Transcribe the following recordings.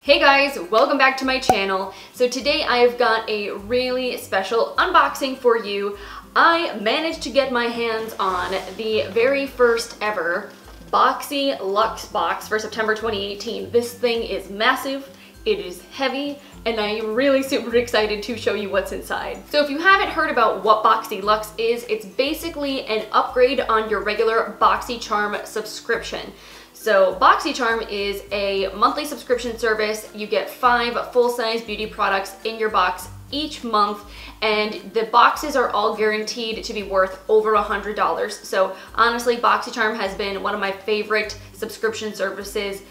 Hey guys, welcome back to my channel. So today I've got a really special unboxing for you. I managed to get my hands on the very first ever Boxyluxe box for September 2018. This thing is massive, it is heavy, and I am really super excited to show you what's inside. So if you haven't heard about what Boxyluxe is, it's basically an upgrade on your regular Boxycharm subscription. So Boxycharm is a monthly subscription service. You get 5 full-size beauty products in your box each month, and the boxes are all guaranteed to be worth over $100. So honestly, Boxycharm has been one of my favorite subscription services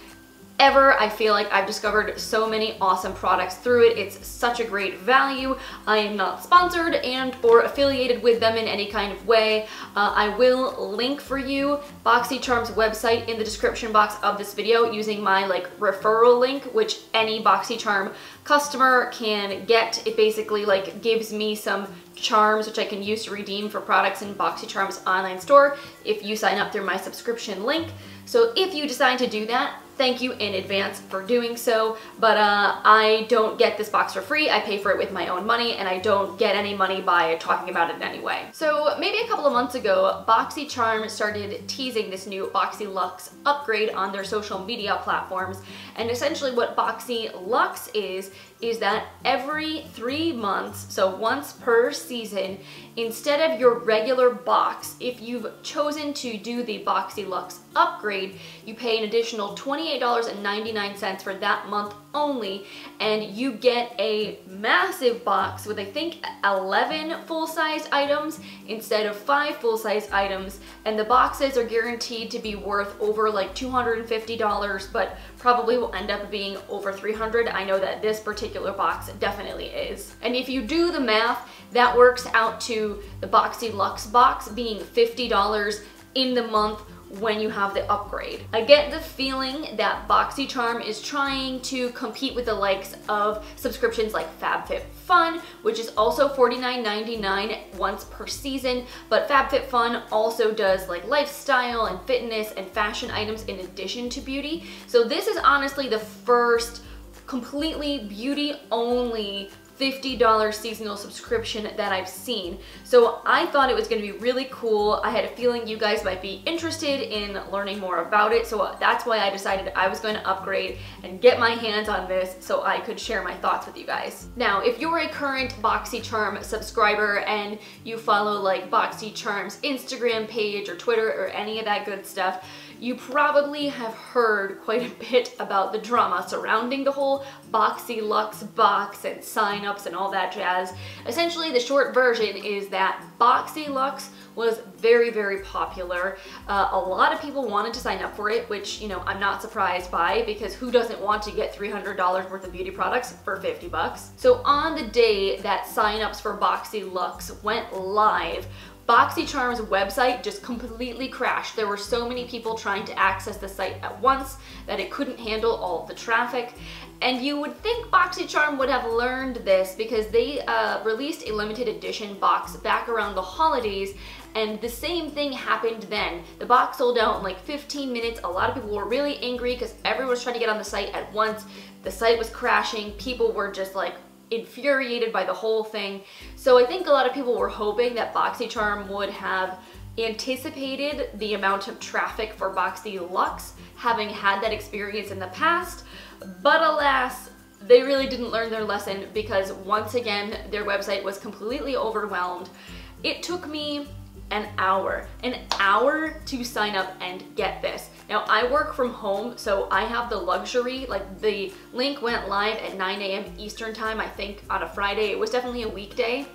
ever. I feel like I've discovered so many awesome products through it. It's such a great value. I am not sponsored and or affiliated with them in any kind of way. I will link for you Boxycharm's website in the description box of this video using my referral link, which any Boxycharm customer can get. It basically gives me some charms which I can use to redeem for products in Boxycharm's online store if you sign up through my subscription link. So if you decide to do that, thank you in advance for doing so, but I don't get this box for free. I pay for it with my own money, and I don't get any money by talking about it in any way. So maybe a couple of months ago, Boxycharm started teasing this new Boxyluxe upgrade on their social media platforms, and essentially what Boxyluxe is that every 3 months, so once per season, instead of your regular box, if you've chosen to do the Boxyluxe upgrade, you pay an additional $28.99 for that month only, and you get a massive box with I think 11 full-size items instead of 5 full-size items, and the boxes are guaranteed to be worth over $250, but probably will end up being over $300. I know that this particular box definitely is. And if you do the math, that works out to the Boxyluxe box being $50 in the month when you have the upgrade. I get the feeling that Boxycharm is trying to compete with the likes of subscriptions like FabFitFun, which is also $49.99 once per season, but FabFitFun also does lifestyle and fitness and fashion items in addition to beauty. So this is honestly the first completely beauty only $50 seasonal subscription that I've seen. So I thought it was going to be really cool. I had a feeling you guys might be interested in learning more about it, so that's why I decided I was going to upgrade and get my hands on this so I could share my thoughts with you guys. Now, if you're a current Boxycharm subscriber and you follow Boxycharm's Instagram page or Twitter or any of that good stuff, you probably have heard quite a bit about the drama surrounding the whole Boxyluxe box and sign-ups and all that jazz. Essentially, the short version is that Boxyluxe was very, very popular. A lot of people wanted to sign up for it, which, I'm not surprised by, because who doesn't want to get $300 worth of beauty products for 50 bucks? So on the day that sign-ups for Boxyluxe went live, Boxycharm's website just completely crashed. There were so many people trying to access the site at once that it couldn't handle all of the traffic. And you would think Boxycharm would have learned this because they released a limited edition box back around the holidays, and the same thing happened then. The box sold out in 15 minutes. A lot of people were really angry because everyone was trying to get on the site at once. The site was crashing. People were just infuriated by the whole thing. So I think a lot of people were hoping that Boxycharm would have anticipated the amount of traffic for Boxyluxe, having had that experience in the past, but alas, they really didn't learn their lesson because once again, their website was completely overwhelmed. It took me an hour to sign up and get this. Now, I work from home, so I have the luxury, the link went live at 9 a.m. Eastern time, I think on a Friday. It was definitely a weekday.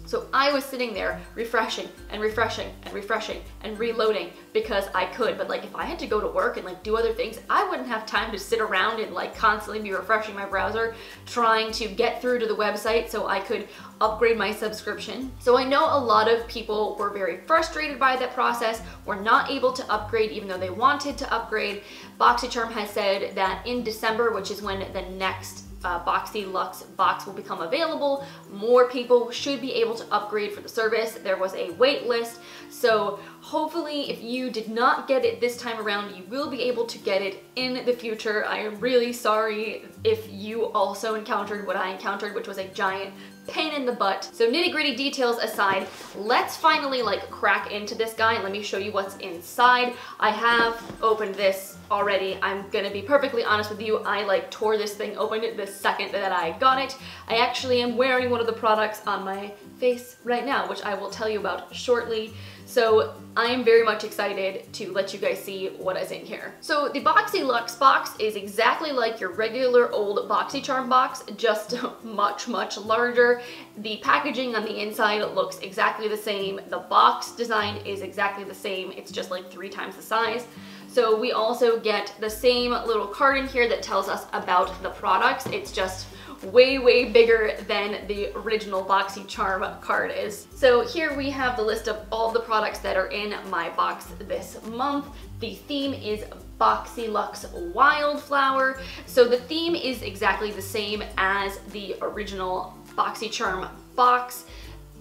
So I was sitting there refreshing and refreshing and refreshing and reloading because I could, but if I had to go to work and do other things, I wouldn't have time to sit around and constantly be refreshing my browser trying to get through to the website so I could upgrade my subscription. So I know a lot of people were very frustrated by that process, were not able to upgrade even though they wanted to upgrade. Boxycharm has said that in December, which is when the next Boxyluxe box will become available, more people should be able to upgrade for the service. There was a wait list, so Hopefully, if you did not get it this time around, you will be able to get it in the future. I am really sorry if you also encountered what I encountered, which was a giant pain in the butt. So nitty-gritty details aside, let's finally like crack into this guy. Let me show you what's inside. I have opened this already. I'm gonna be perfectly honest with you. I like tore this thing open the second that I got it. I actually am wearing one of the products on my face right now, which I will tell you about shortly. So I am very much excited to let you guys see what is in here. So the Boxyluxe box is exactly like your regular old Boxycharm box, just much, much larger. The packaging on the inside looks exactly the same. The box design is exactly the same. It's just like 3 times the size. So we also get the same little card in here that tells us about the products. It's just way, way bigger than the original Boxycharm card is. So here we have the list of all the products that are in my box this month. The theme is Boxyluxe Wildflower. So the theme is exactly the same as the original Boxycharm box.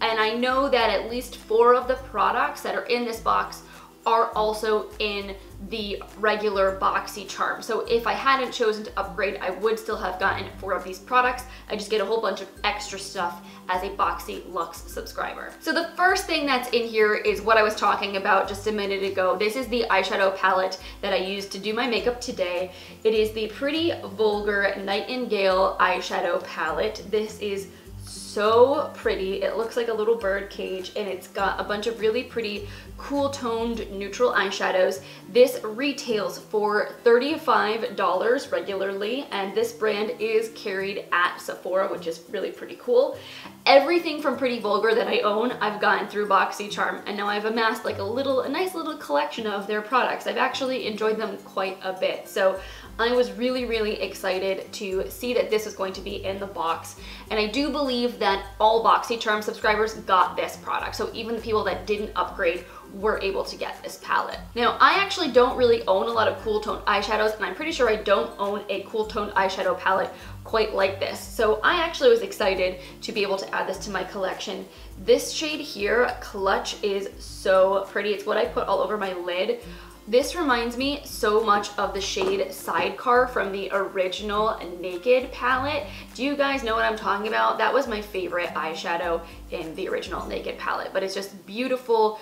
And I know that at least 4 of the products that are in this box are also in the regular Boxycharm. So if I hadn't chosen to upgrade, I would still have gotten 4 of these products. I just get a whole bunch of extra stuff as a Boxyluxe subscriber. So the first thing that's in here is what I was talking about just a minute ago. This is the eyeshadow palette that I used to do my makeup today. It is the Pretty Vulgar Nightingale eyeshadow palette. This is so pretty. It looks like a little bird cage, and it's got a bunch of really pretty cool toned neutral eyeshadows. This retails for $35 regularly, and this brand is carried at Sephora, which is really pretty cool. Everything from Pretty Vulgar that I own, I've gotten through Boxycharm, and now I've amassed like a nice little collection of their products. I've actually enjoyed them quite a bit. So I was really, really excited to see that this was going to be in the box. And I do believe that all Boxycharm subscribers got this product. So even the people that didn't upgrade were able to get this palette. Now, I actually don't really own a lot of cool toned eyeshadows, and I'm pretty sure I don't own a cool toned eyeshadow palette quite like this. So I actually was excited to be able to add this to my collection. This shade here, Clutch, is so pretty. It's what I put all over my lid. This reminds me so much of the shade Sidecar from the original Naked palette. Do you guys know what I'm talking about? That was my favorite eyeshadow in the original Naked palette, but it's just beautiful,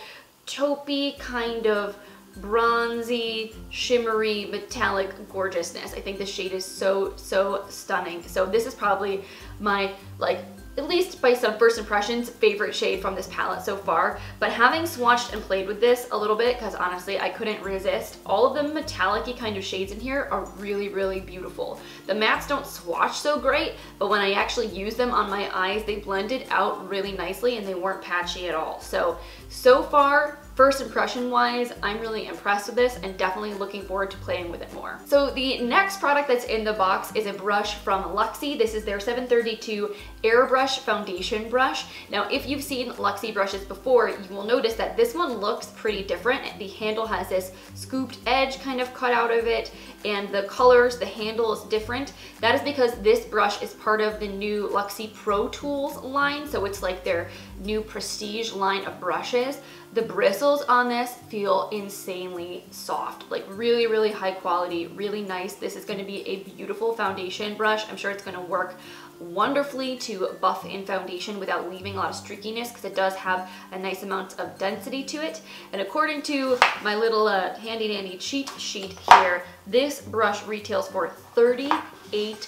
taupey, kind of bronzy, shimmery, metallic gorgeousness. I think the shade is so, so stunning. So this is probably my, like, at least by some first impressions, favorite shade from this palette so far. But having swatched and played with this a little bit, because honestly I couldn't resist, all of the metallic-y kind of shades in here are really, really beautiful. The mattes don't swatch so great, but when I actually use them on my eyes, they blended out really nicely and they weren't patchy at all. So far, first impression wise, I'm really impressed with this and definitely looking forward to playing with it more. So the next product that's in the box is a brush from Luxie. This is their 732 Airbrush foundation brush. Now, if you've seen Luxie brushes before, you will notice that this one looks pretty different. The handle has this scooped edge kind of cut out of it, and the colors, the handle is different. That is because this brush is part of the new Luxie Pro Tools line, so it's like their new prestige line of brushes. The bristles on this feel insanely soft, like really, really high quality, really nice. This is going to be a beautiful foundation brush. I'm sure it's going to work wonderfully to buff in foundation without leaving a lot of streakiness, because it does have a nice amount of density to it. And according to my little handy dandy cheat sheet here, this brush retails for $38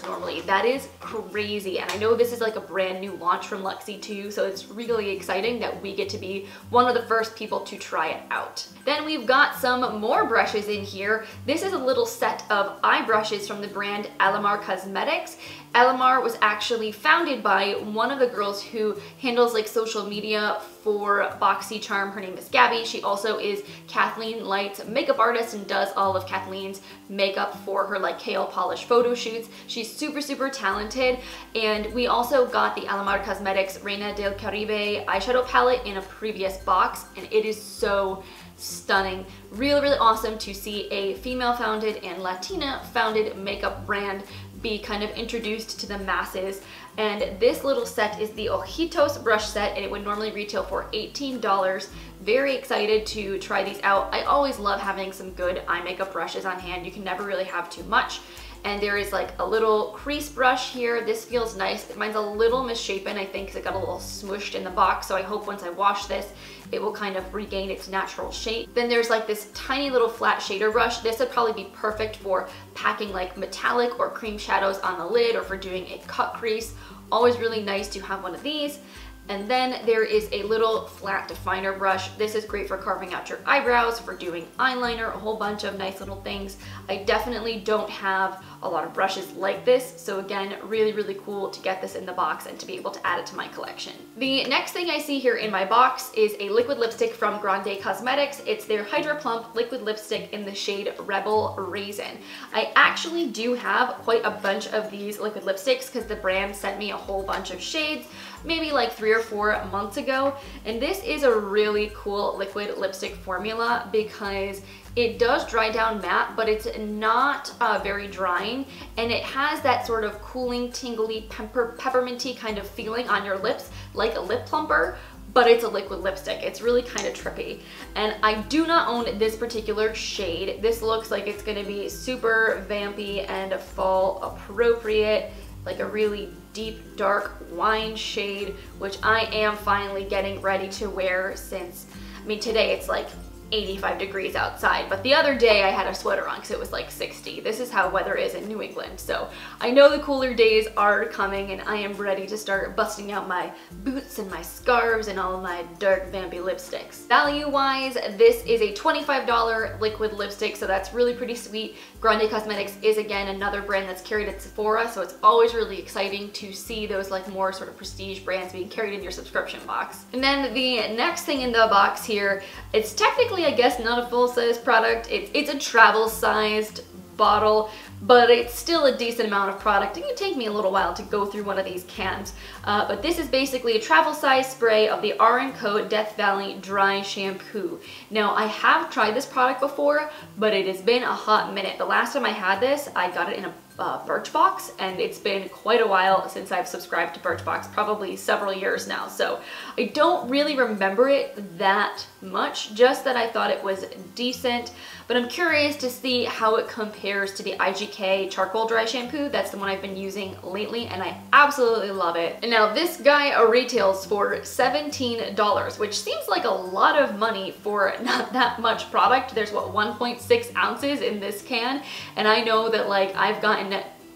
normally. That is crazy, and I know this is like a brand new launch from Luxie too, so it's really exciting that we get to be one of the first people to try it out. Then we've got some more brushes in here. This is a little set of eye brushes from the brand Elimar Cosmetics. Alamar was actually founded by one of the girls who handles like social media for Boxycharm. Her name is Gabby. She also is Kathleen Light's makeup artist and does all of Kathleen's makeup for her like kale polish photo shoots. She's super, super talented. And we also got the Alamar Cosmetics Reina del Caribe eyeshadow palette in a previous box, and it is so, stunning. Really, really awesome to see a female-founded and Latina-founded makeup brand be kind of introduced to the masses. And this little set is the Ojitos brush set, and it would normally retail for $18. Very excited to try these out. I always love having some good eye makeup brushes on hand. You can never really have too much. And there is like a little crease brush here. This feels nice. Mine's a little misshapen, I think, because it got a little smooshed in the box. So I hope once I wash this, it will kind of regain its natural shape. Then there's like this tiny little flat shader brush. This would probably be perfect for packing like metallic or cream shadows on the lid or for doing a cut crease. Always really nice to have one of these. And then there is a little flat definer brush. This is great for carving out your eyebrows, for doing eyeliner, a whole bunch of nice little things. I definitely don't have a lot of brushes like this, so again, really, really cool to get this in the box and to be able to add it to my collection. The next thing I see here in my box is a liquid lipstick from Grande Cosmetics. It's their Hydraplump liquid lipstick in the shade Rebel Raisin. I actually do have quite a bunch of these liquid lipsticks because the brand sent me a whole bunch of shades, maybe like 3 or 4 months ago. And this is a really cool liquid lipstick formula because it does dry down matte, but it's not very drying, and it has that sort of cooling, tingly, pepperminty kind of feeling on your lips, like a lip plumper, but it's a liquid lipstick. It's really kind of trippy. And I do not own this particular shade. This looks like it's gonna be super vampy and fall appropriate, like a really deep, dark wine shade, which I am finally getting ready to wear since, I mean, today it's like 85 degrees outside, but the other day I had a sweater on because it was like 60. This is how weather is in New England, so I know the cooler days are coming and I am ready to start busting out my boots and my scarves and all of my dark vampy lipsticks. Value-wise, this is a $25 liquid lipstick, so that's really pretty sweet. Grande Cosmetics is again another brand that's carried at Sephora, so it's always really exciting to see those like more sort of prestige brands being carried in your subscription box. And then the next thing in the box here, it's technically, I guess, not a full-size product. It's a travel-sized bottle, but it's still a decent amount of product. It can take me a little while to go through one of these cans, but this is basically a travel-size spray of the Armco Death Valley Dry Shampoo. Now, I have tried this product before, but it has been a hot minute. The last time I had this, I got it in a Birchbox, and it's been quite a while since I've subscribed to Birchbox, probably several years now, so I don't really remember it that much, just that I thought it was decent, but I'm curious to see how it compares to the IGK Charcoal Dry Shampoo. That's the one I've been using lately, and I absolutely love it. And now this guy retails for $17, which seems like a lot of money for not that much product. There's what, 1.6 ounces in this can, and I know that like I've gotten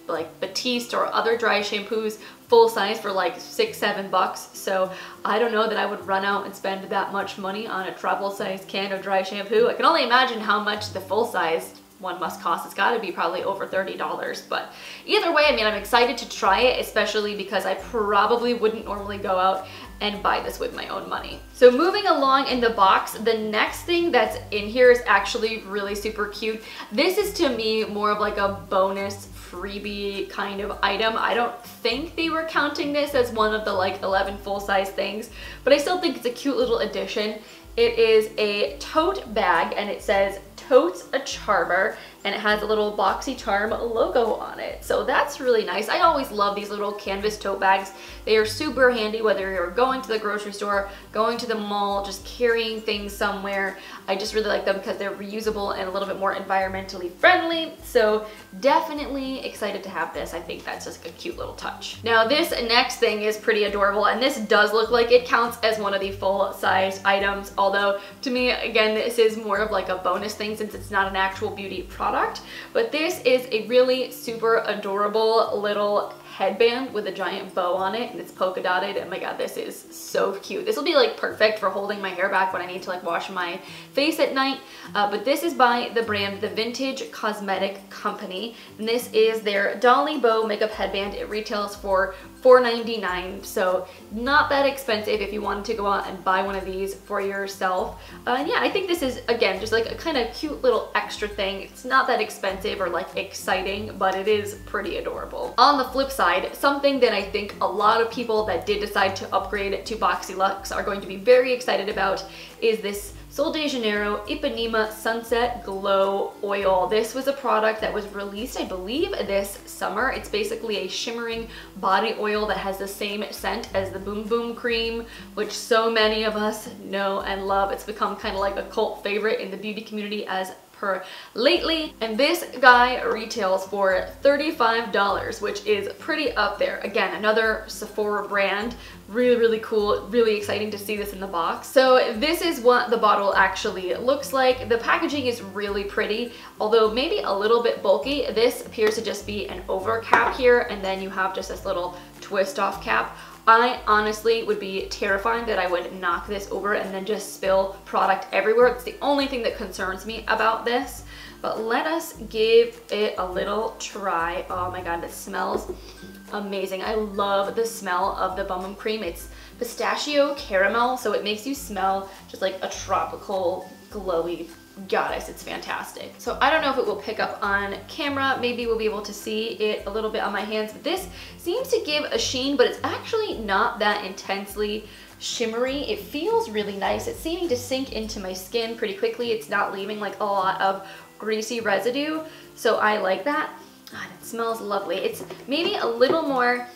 like Batiste or other dry shampoos full size for like $6-7, so I don't know that I would run out and spend that much money on a travel size can of dry shampoo. I can only imagine how much the full size one must cost. It's got to be probably over $30, but either way, I mean, I'm excited to try it, especially because I probably wouldn't normally go out and buy this with my own money. So moving along in the box, the next thing that's in here is actually really super cute. This is to me more of like a bonus freebie kind of item. I don't think they were counting this as one of the like 11 full-size things, but I still think it's a cute little addition. It is a tote bag, and it says totes a charmer, and it has a little Boxycharm logo on it. So that's really nice. I always love these little canvas tote bags. They are super handy whether you're going to the grocery store, going to the mall, just carrying things somewhere. I just really like them because they're reusable and a little bit more environmentally friendly. So definitely excited to have this. I think that's just a cute little touch. Now this next thing is pretty adorable, and this does look like it counts as one of the full-size items, although to me, again, this is more of like a bonus thing since it's not an actual beauty product. But this is a really super adorable little headband with a giant bow on it, and it's polka dotted, and my god, this is so cute. This will be like perfect for holding my hair back when I need to like wash my face at night. But this is by the brand The Vintage Cosmetic Company, and this is their Dolly bow makeup headband. It retails for $4.99, so not that expensive if you wanted to go out and buy one of these for yourself. And yeah, I think this is, again, just like a kind of cute little extra thing. It's not that expensive or like exciting, but it is pretty adorable. On the flip side, something that I think a lot of people that did decide to upgrade to Boxyluxe are going to be very excited about is this Sol de Janeiro Ipanema Sunset Glow Oil. This was a product that was released, I believe, this summer. It's basically a shimmering body oil that has the same scent as the Boom Boom cream, which so many of us know and love. It's become kind of like a cult favorite in the beauty community as per lately, and this guy retails for $35, which is pretty up there. Again, another Sephora brand. Really cool, really exciting to see this in the box. So this is what the bottle actually looks like. The packaging is really pretty, although maybe a little bit bulky. This appears to just be an over cap here, and then you have just this little twist off cap. I honestly would be terrified that I would knock this over and then just spill product everywhere. It's the only thing that concerns me about this, but let us give it a little try. Oh my God, this smells amazing. I love the smell of the Bum Bum cream. It's pistachio caramel, so it makes you smell just like a tropical, glowy goddess. It's fantastic. So I don't know if it will pick up on camera. Maybe we'll be able to see it a little bit on my hands, but this seems to give a sheen, but it's actually not that intensely shimmery. It feels really nice. It's seeming to sink into my skin pretty quickly. It's not leaving like a lot of greasy residue, so I like that. God, it smells lovely. It's maybe a little more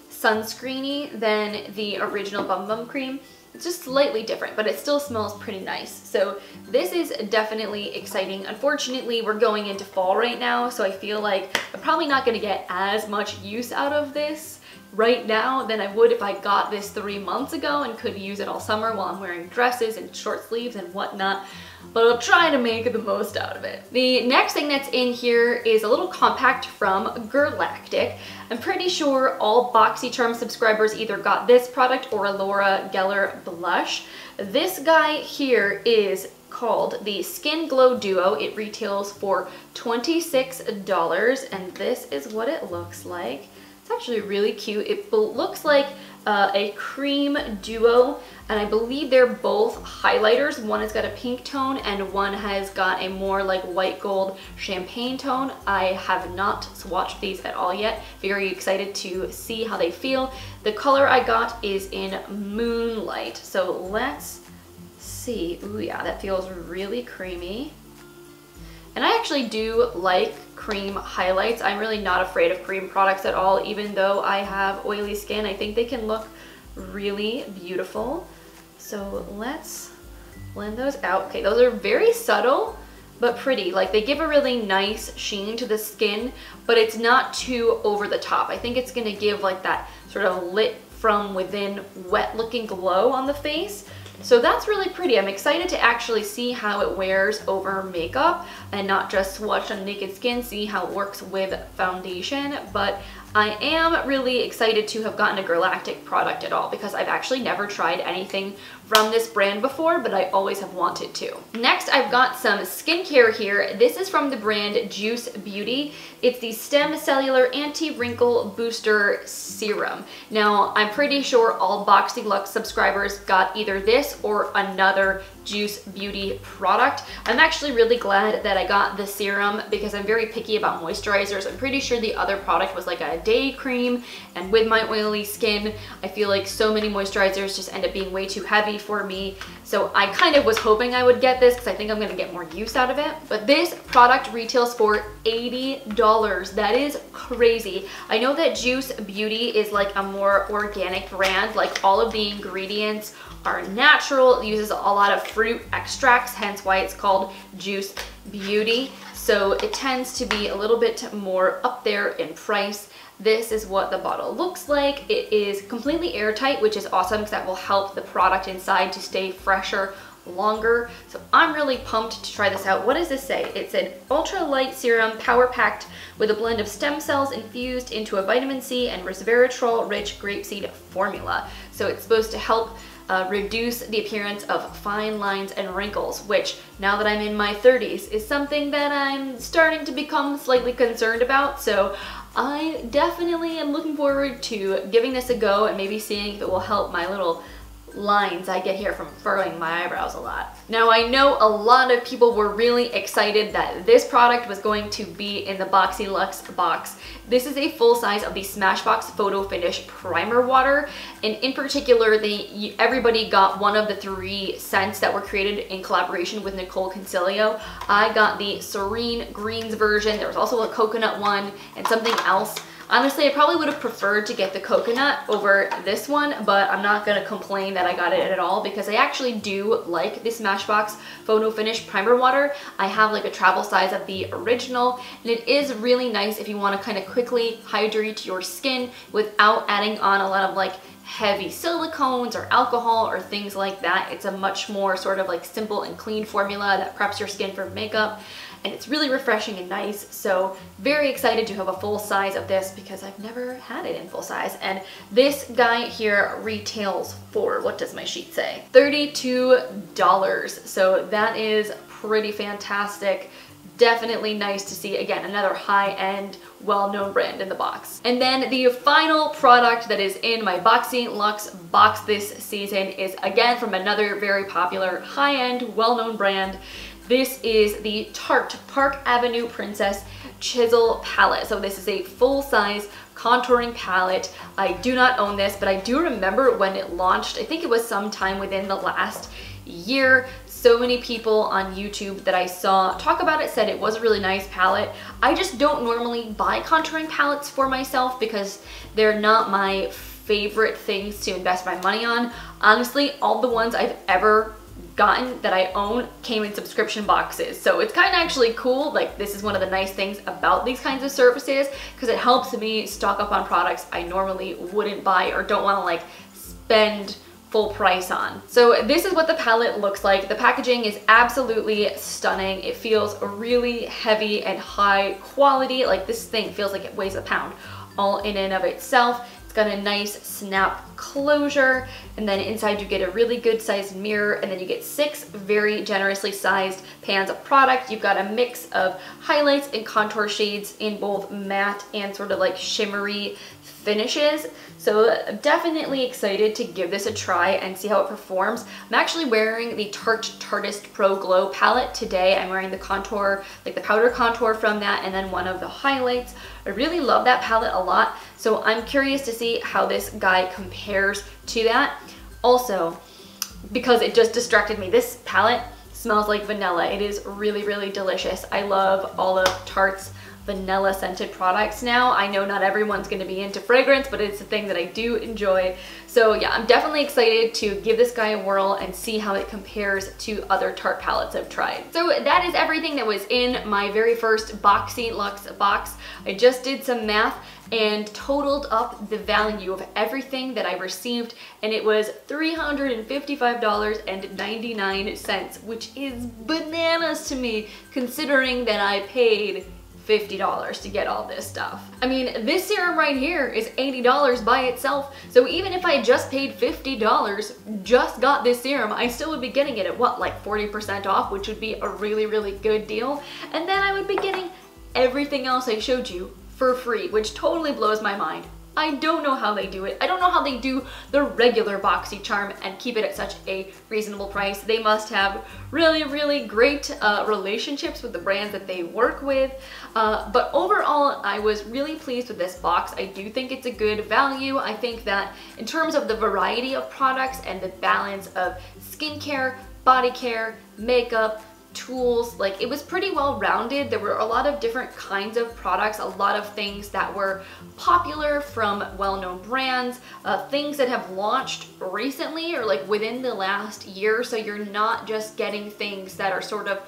sunscreeny than the original Bum Bum cream. It's just slightly different, but it still smells pretty nice. So this is definitely exciting. Unfortunately, we're going into fall right now, so I feel like I'm probably not gonna get as much use out of this right now than I would if I got this 3 months ago and could use it all summer while I'm wearing dresses and short sleeves and whatnot. But I'll try to make the most out of it. The next thing that's in here is a little compact from Girlactik. I'm pretty sure all Boxycharm subscribers either got this product or a Laura Geller blush. This guy here is called the Skin Glow Duo. It retails for $26, and this is what it looks like. It's actually really cute. It looks like a cream duo, and I believe they're both highlighters. One has got a pink tone and one has got a more like white gold champagne tone. I have not swatched these at all yet. Very excited to see how they feel. The color I got is in Moonlight, so let's see. Ooh yeah, that feels really creamy. And I actually do like cream highlights. I'm really not afraid of cream products at all, even though I have oily skin. I think they can look really beautiful. So let's blend those out. Okay, those are very subtle, but pretty. Like, they give a really nice sheen to the skin, but it's not too over the top. I think it's gonna give like that sort of lit from within wet looking glow on the face. So that's really pretty. I'm excited to actually see how it wears over makeup and not just swatch on naked skin, see how it works with foundation. But I am really excited to have gotten a Girlactik product at all, because I've actually never tried anything from this brand before, but I always have wanted to. Next, I've got some skincare here. This is from the brand Juice Beauty. It's the Stem Cellular Anti-Wrinkle Booster Serum. Now, I'm pretty sure all Boxyluxe subscribers got either this or another Juice Beauty product. I'm actually really glad that I got the serum because I'm very picky about moisturizers. I'm pretty sure the other product was like a day cream, and with my oily skin, I feel like so many moisturizers just end up being way too heavy for me. So I kind of was hoping I would get this because I think I'm gonna get more use out of it. But this product retails for $80. That is crazy. I know that Juice Beauty is like a more organic brand, like all of the ingredients are natural. It uses a lot of fruit extracts, hence why it's called Juice Beauty. So it tends to be a little bit more up there in price. This is what the bottle looks like. It is completely airtight, which is awesome because that will help the product inside to stay fresher longer. So I'm really pumped to try this out. What does this say? It's an ultra light serum, power packed with a blend of stem cells infused into a vitamin C and resveratrol rich grapeseed formula. So it's supposed to help reduce the appearance of fine lines and wrinkles, which now that I'm in my 30s is something that I'm starting to become slightly concerned about. So I definitely am looking forward to giving this a go and maybe seeing if it will help my little lines I get here from furrowing my eyebrows a lot. Now I know a lot of people were really excited that this product was going to be in the Boxyluxe box. This is a full size of the Smashbox Photo Finish Primer Water, and in particular everybody got one of the 3 scents that were created in collaboration with Nicole Concilio. I got the Serene Greens version. There was also a coconut one and something else. Honestly, I probably would have preferred to get the coconut over this one, but I'm not gonna complain that I got it at all because I actually do like the Smashbox Photo Finish Primer Water. I have like a travel size of the original, and it is really nice if you wanna kind of quickly hydrate your skin without adding on a lot of like heavy silicones or alcohol or things like that. It's a much more sort of like simple and clean formula that preps your skin for makeup, and it's really refreshing and nice. So very excited to have a full size of this because I've never had it in full size. And this guy here retails for, what does my sheet say? $32. So that is pretty fantastic. Definitely nice to see, again, another high-end, well-known brand in the box. And then the final product that is in my Boxyluxe box this season is, again, from another very popular, high-end, well-known brand. This is the Tarte Park Avenue Princess Chisel Palette. So this is a full-size contouring palette. I do not own this, but I do remember when it launched. I think it was sometime within the last year. So many people on YouTube that I saw talk about it said it was a really nice palette. I just don't normally buy contouring palettes for myself because they're not my favorite things to invest my money on. Honestly, all the ones I've ever gotten that I own came in subscription boxes. So it's kind of actually cool. Like, this is one of the nice things about these kinds of services because it helps me stock up on products I normally wouldn't buy or don't want to like spend full price on. So this is what the palette looks like. The packaging is absolutely stunning. It feels really heavy and high quality. Like, this thing feels like it weighs a pound all in and of itself. It's got a nice snap closure, and then inside you get a really good sized mirror, and then you get 6 very generously sized pans of product. You've got a mix of highlights and contour shades in both matte and sort of like shimmery finishes. So definitely excited to give this a try and see how it performs. I'm actually wearing the Tarte Tartist Pro Glow palette today. I'm wearing the contour, like the powder contour from that, and then one of the highlights. I really love that palette a lot, so I'm curious to see how this guy compares to that. Also, because it just distracted me, this palette smells like vanilla. It is really, really delicious. I love all of Tarte's vanilla scented products now. I know not everyone's going to be into fragrance, but it's a thing that I do enjoy. So yeah, I'm definitely excited to give this guy a whirl and see how it compares to other Tarte palettes I've tried. So that is everything that was in my very first Boxyluxe box. I just did some math and totaled up the value of everything that I received, and it was $355.99, which is bananas to me considering that I paid $50 to get all this stuff. I mean, this serum right here is $80 by itself, so even if I just paid $50, just got this serum, I still would be getting it at what, like 40% off, which would be a really, really good deal. And then I would be getting everything else I showed you for free, which totally blows my mind. I don't know how they do it. I don't know how they do the regular Boxycharm and keep it at such a reasonable price. They must have really, really great relationships with the brands that they work with. But overall, I was really pleased with this box. I do think it's a good value. I think that in terms of the variety of products and the balance of skincare, body care, makeup, tools, like, it was pretty well rounded. There were a lot of different kinds of products, a lot of things that were popular from well-known brands, things that have launched recently or like within the last year, so you're not just getting things that are sort of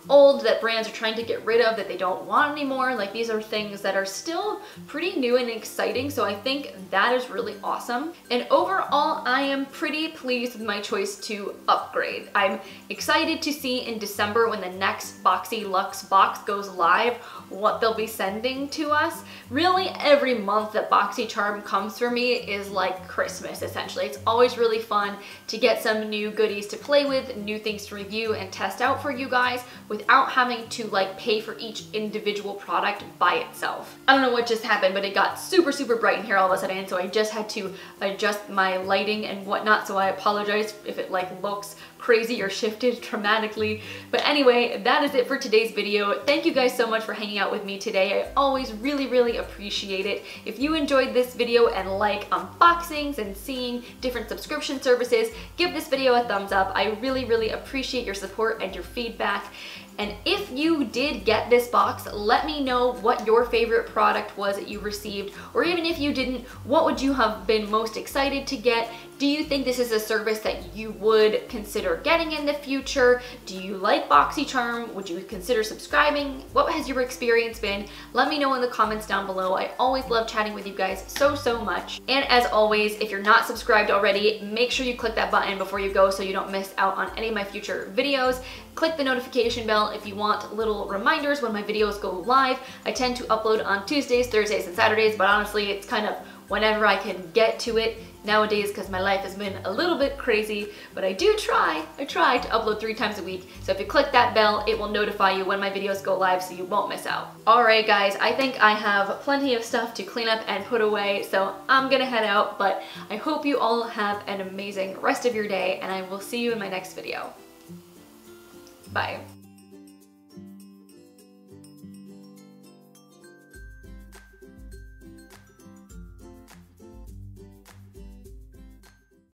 old that brands are trying to get rid of that they don't want anymore. Like, these are things that are still pretty new and exciting, so I think that is really awesome. And overall, I am pretty pleased with my choice to upgrade. I'm excited to see in December when the next Boxyluxe box goes live what they'll be sending to us. Really, every month that Boxycharm comes for me is like Christmas, essentially. It's always really fun to get some new goodies to play with, new things to review and test out for you guys, without having to like pay for each individual product by itself. I don't know what just happened, but it got super, super bright in here all of a sudden, so I just had to adjust my lighting and whatnot, so I apologize if it like looks crazy or shifted dramatically. But anyway, that is it for today's video. Thank you guys so much for hanging out with me today. I always really, really appreciate it. If you enjoyed this video and like unboxings and seeing different subscription services, give this video a thumbs up. I really, really appreciate your support and your feedback. And if you did get this box, let me know what your favorite product was that you received, or even if you didn't, what would you have been most excited to get? Do you think this is a service that you would consider getting in the future? Do you like Boxycharm? Would you consider subscribing? What has your experience been? Let me know in the comments down below. I always love chatting with you guys so, so much. And as always, if you're not subscribed already, make sure you click that button before you go so you don't miss out on any of my future videos. Click the notification bell if you want little reminders when my videos go live. I tend to upload on Tuesdays, Thursdays, and Saturdays, but honestly, it's kind of whenever I can get to it nowadays because my life has been a little bit crazy, but I try to upload 3 times a week. So if you click that bell, it will notify you when my videos go live so you won't miss out. Alright guys, I think I have plenty of stuff to clean up and put away, so I'm gonna head out, but I hope you all have an amazing rest of your day, and I will see you in my next video. Bye.